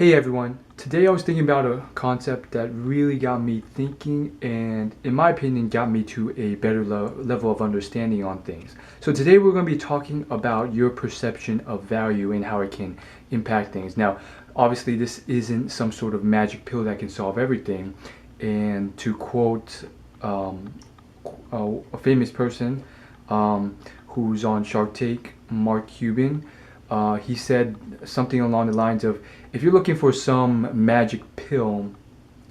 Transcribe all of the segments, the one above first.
Hey everyone, today I was thinking about a concept that really got me thinking and in my opinion got me to a better level of understanding on things. So today we're going to be talking about your perception of value and how it can impact things. Now obviously this isn't some sort of magic pill that can solve everything, and to quote a famous person who's on Shark Tank, Mark Cuban, he said something along the lines of, if you're looking for some magic pill,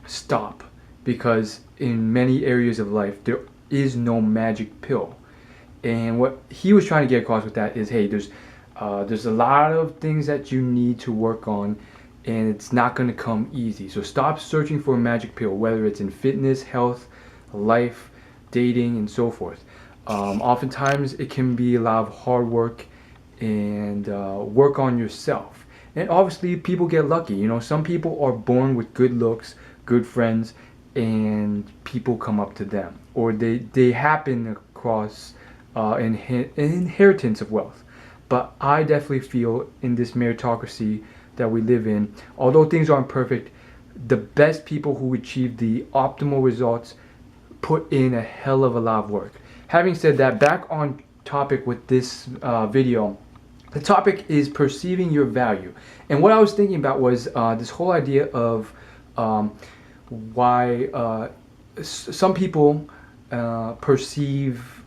stop. Because in many areas of life, there is no magic pill. And what he was trying to get across with that is, hey, there's a lot of things that you need to work on, and it's not going to come easy. So stop searching for a magic pill, whether it's in fitness, health, life, dating, and so forth. Oftentimes, it can be a lot of hard work and work on yourself. And obviously people get lucky. You know, some people are born with good looks, good friends, and people come up to them, or they happen across an inheritance of wealth. But I definitely feel in this meritocracy that we live in, although things aren't perfect, the best people who achieve the optimal results put in a hell of a lot of work. Having said that, back on topic with this video, the topic is perceiving your value. And what I was thinking about was this whole idea of why some people perceive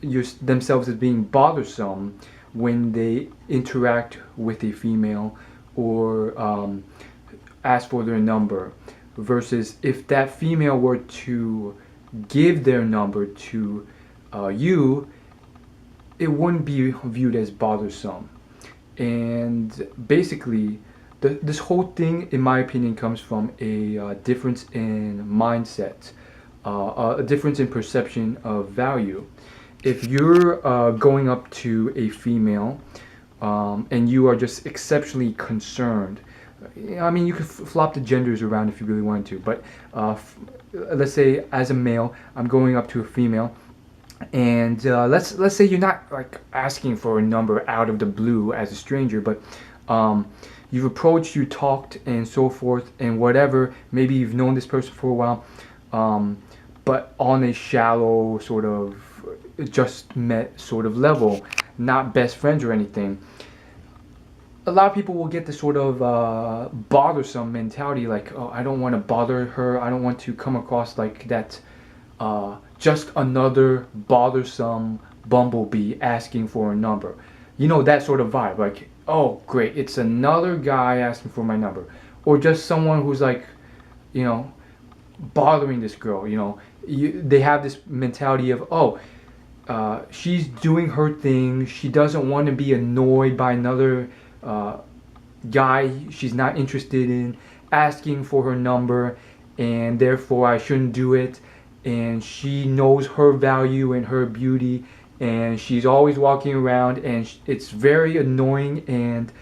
themselves as being bothersome when they interact with a female or ask for their number, versus if that female were to give their number to you, it wouldn't be viewed as bothersome. And basically, this whole thing, in my opinion, comes from a difference in mindset, a difference in perception of value. If you're going up to a female and you are just exceptionally concerned, I mean, you could flop the genders around if you really wanted to, but let's say as a male, I'm going up to a female, and let's say you're not like asking for a number out of the blue as a stranger, but you've approached, you talked, and so forth, and whatever. Maybe you've known this person for a while, but on a shallow sort of just met sort of level, not best friends or anything. A lot of people will get this sort of bothersome mentality, like, oh, I don't want to bother her, I don't want to come across like that just another bothersome bumblebee asking for a number. You know, that sort of vibe, like, oh great, it's another guy asking for my number. Or just someone who's like, you know, bothering this girl. You know, they have this mentality of, oh, she's doing her thing, she doesn't want to be annoyed by another guy she's not interested in asking for her number, and therefore I shouldn't do it. And she knows her value and her beauty, and she's always walking around, and it's very annoying. And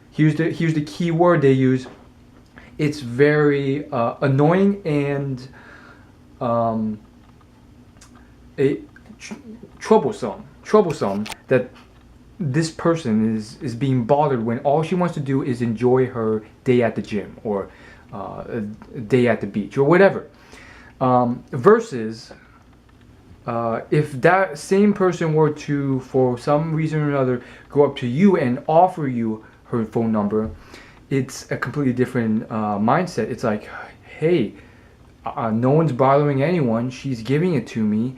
here's the key word they use: it's very annoying and troublesome that this person is being bothered when all she wants to do is enjoy her day at the gym, or a day at the beach, or whatever. Versus if that same person were to, for some reason or another, go up to you and offer you her phone number, it's a completely different mindset. It's like, hey, no one's bothering anyone, she's giving it to me,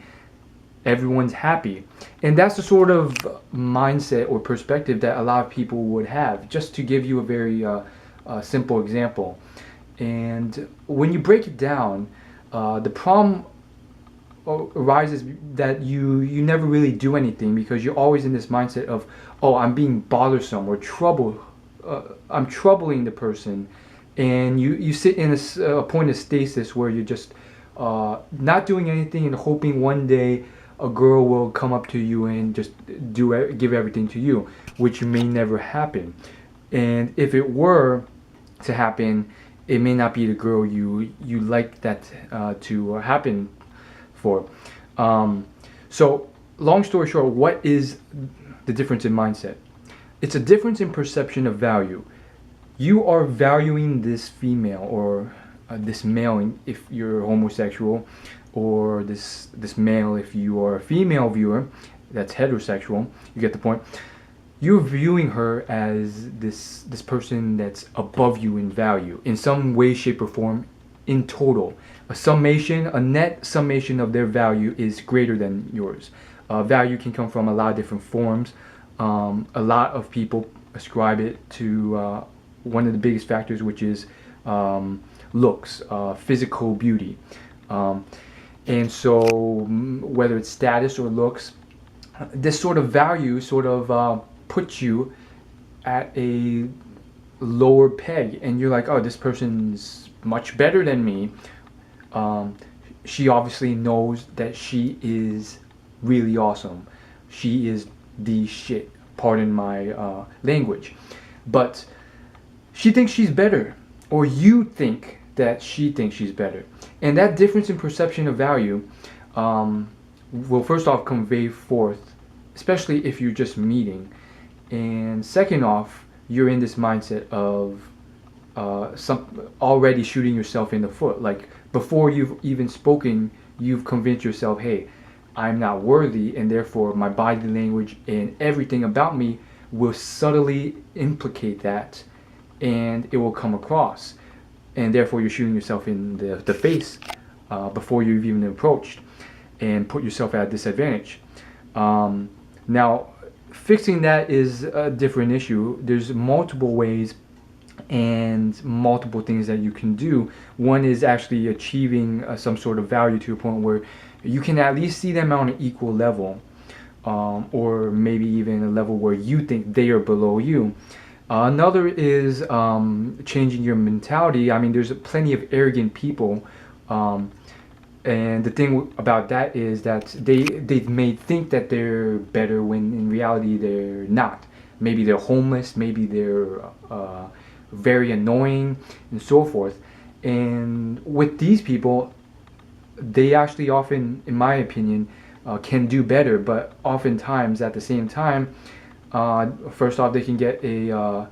everyone's happy. And that's the sort of mindset or perspective that a lot of people would have. Just to give you a very simple example. And when you break it down, the problem arises that you never really do anything, because you're always in this mindset of, oh, I'm being bothersome or I'm troubling the person. And you sit in a point of stasis where you're just not doing anything and hoping one day a girl will come up to you and just give everything to you, which may never happen. And if it were to happen, it may not be the girl you like that to happen for. So long story short, what is the difference in mindset? It's a difference in perception of value. you are valuing this female or this male if you're homosexual, or this male if you are a female viewer that's heterosexual. You get the point. You're viewing her as this person that's above you in value in some way, shape, or form. In total, a net summation of their value is greater than yours. Value can come from a lot of different forms. A lot of people ascribe it to one of the biggest factors, which is looks, physical beauty. And so, whether it's status or looks, this sort of value sort of puts you at a lower peg, and you're like, oh, this person's much better than me. She obviously knows that she is really awesome. She is the shit, pardon my language. But she thinks she's better, or you think that she thinks she's better. And that difference in perception of value will first off convey forth, especially if you're just meeting. And second off, you're in this mindset of already shooting yourself in the foot. Like, before you've even spoken, you've convinced yourself, hey, I'm not worthy, and therefore my body language and everything about me will subtly implicate that, and it will come across. And therefore you're shooting yourself in the face before you've even approached, and put yourself at a disadvantage. Now, fixing that is a different issue. There's multiple ways and multiple things that you can do. One is actually achieving some sort of value to a point where you can at least see them on an equal level, or maybe even a level where you think they are below you. Another is changing your mentality. I mean, there's plenty of arrogant people, and the thing about that is that they may think that they're better when in reality they're not. Maybe they're homeless, maybe they're very annoying, and so forth. And with these people, they actually often, in my opinion, can do better, but oftentimes at the same time, first off, they can get a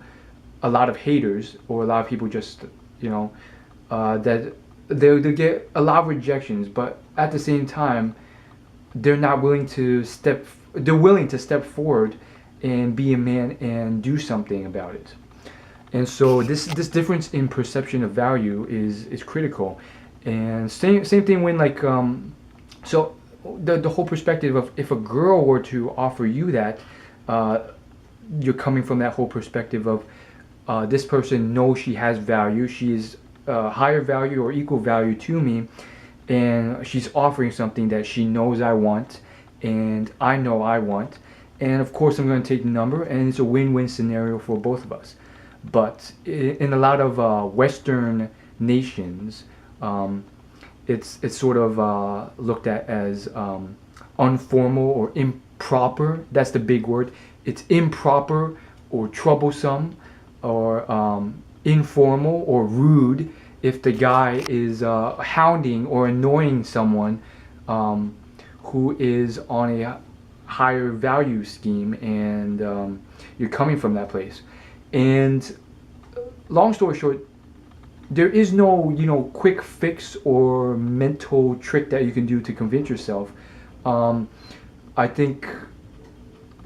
lot of haters, or a lot of people just, that they get a lot of rejections, but at the same time, they're willing to step forward and be a man and do something about it. And so this difference in perception of value is critical. And same thing when, like, so the whole perspective of, if a girl were to offer you that, you're coming from that whole perspective of this person knows she has value, she is higher value or equal value to me, and she's offering something that she knows I want and I know I want, and of course I'm going to take the number, and it's a win-win scenario for both of us. But in a lot of Western nations, it's sort of looked at as unformal or improper. That's the big word. It's improper or troublesome or informal or rude if the guy is hounding or annoying someone who is on a higher value scheme, and you're coming from that place. And long story short, there is no quick fix or mental trick that you can do to convince yourself. I think,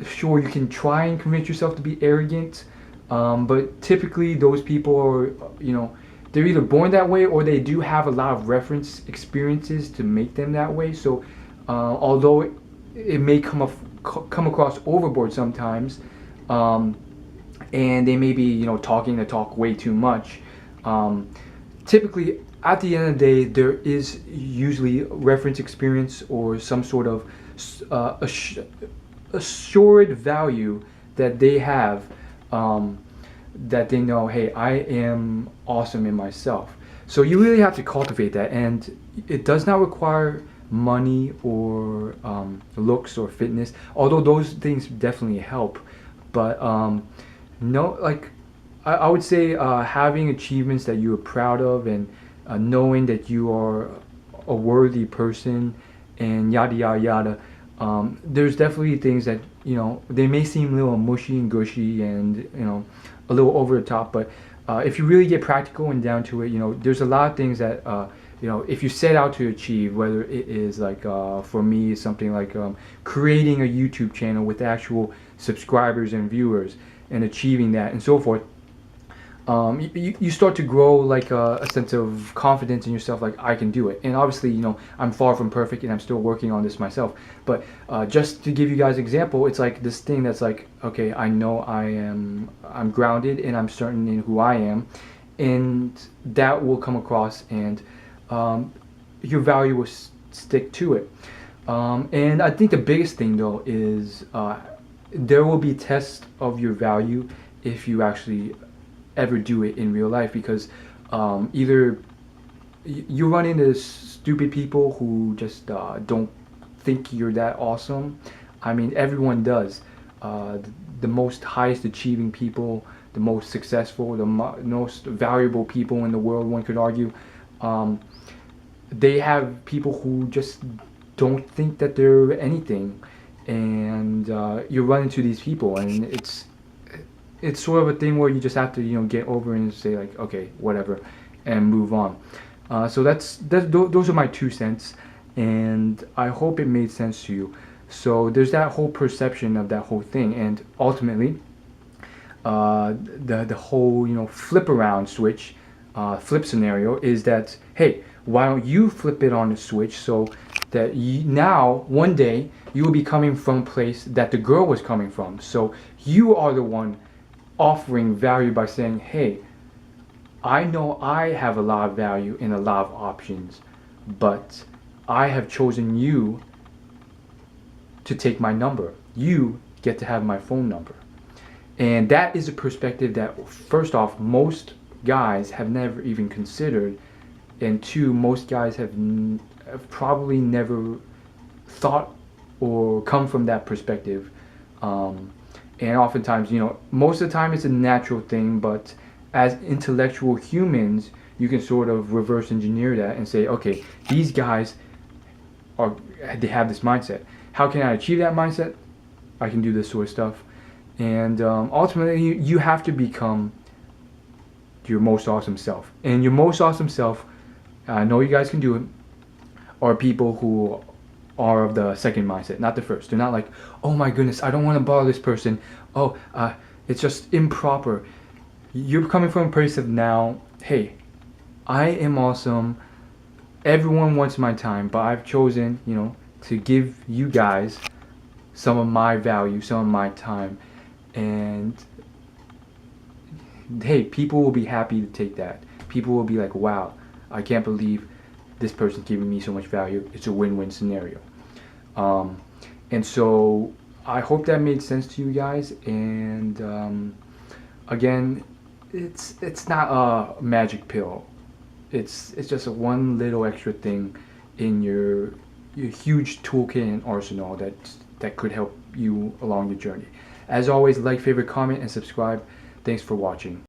sure, you can try and convince yourself to be arrogant, but typically those people are, they're either born that way, or they do have a lot of reference experiences to make them that way. So although it may come across overboard sometimes, and they may be talking the talk way too much, typically at the end of the day there is usually reference experience or some sort of assured value that they have, that they know, hey, I am awesome in myself. So you really have to cultivate that, and it does not require money or looks or fitness, although those things definitely help. But no, like, I would say having achievements that you are proud of, and knowing that you are a worthy person, and yada yada yada. There's definitely things that they may seem a little mushy and gushy and a little over the top, but if you really get practical and down to it, there's a lot of things that if you set out to achieve, whether it is like for me something like creating a YouTube channel with actual subscribers and viewers and achieving that and so forth. You start to grow like a sense of confidence in yourself, like I can do it. And obviously, I'm far from perfect and I'm still working on this myself. But just to give you guys an example, it's like this thing that's like, okay, I know I'm grounded and I'm certain in who I am, and that will come across, and your value will stick to it. And I think the biggest thing though is there will be tests of your value if you actually ever do it in real life, because either you run into stupid people who just don't think you're that awesome. I mean, everyone does. The most highest achieving people, the most successful, the most valuable people in the world, one could argue, they have people who just don't think that they're anything, and you run into these people, and it's sort of a thing where you just have to get over and say like, okay, whatever, and move on. So those are my 2 cents, and I hope it made sense to you. So there's that whole perception of that whole thing, and ultimately the whole flip around switch, flip scenario is that, hey, why don't you flip it on the switch so that now one day you will be coming from a place that the girl was coming from. So you are the one offering value by saying, hey, I know I have a lot of value and a lot of options, but I have chosen you to take my number. You get to have my phone number. And that is a perspective that, first off, most guys have never even considered, and 2, most guys have probably never thought or come from that perspective. And oftentimes, most of the time it's a natural thing, but as intellectual humans, you can sort of reverse engineer that and say, okay, these guys they have this mindset. How can I achieve that mindset? I can do this sort of stuff. And ultimately, you have to become your most awesome self. And your most awesome self, I know you guys can do it, are people who are of the second mindset, not the first. They're not like, oh my goodness, I don't want to bother this person. Oh, it's just improper. You're coming from a place of now, hey, I am awesome. Everyone wants my time, but I've chosen, to give you guys some of my value, some of my time. And hey, people will be happy to take that. People will be like, wow, I can't believe this person's giving me so much value. It's a win-win scenario. And so I hope that made sense to you guys. And again, it's not a magic pill. It's just a one little extra thing in your huge toolkit and arsenal that could help you along the journey. As always, like, favorite, comment, and subscribe. Thanks for watching.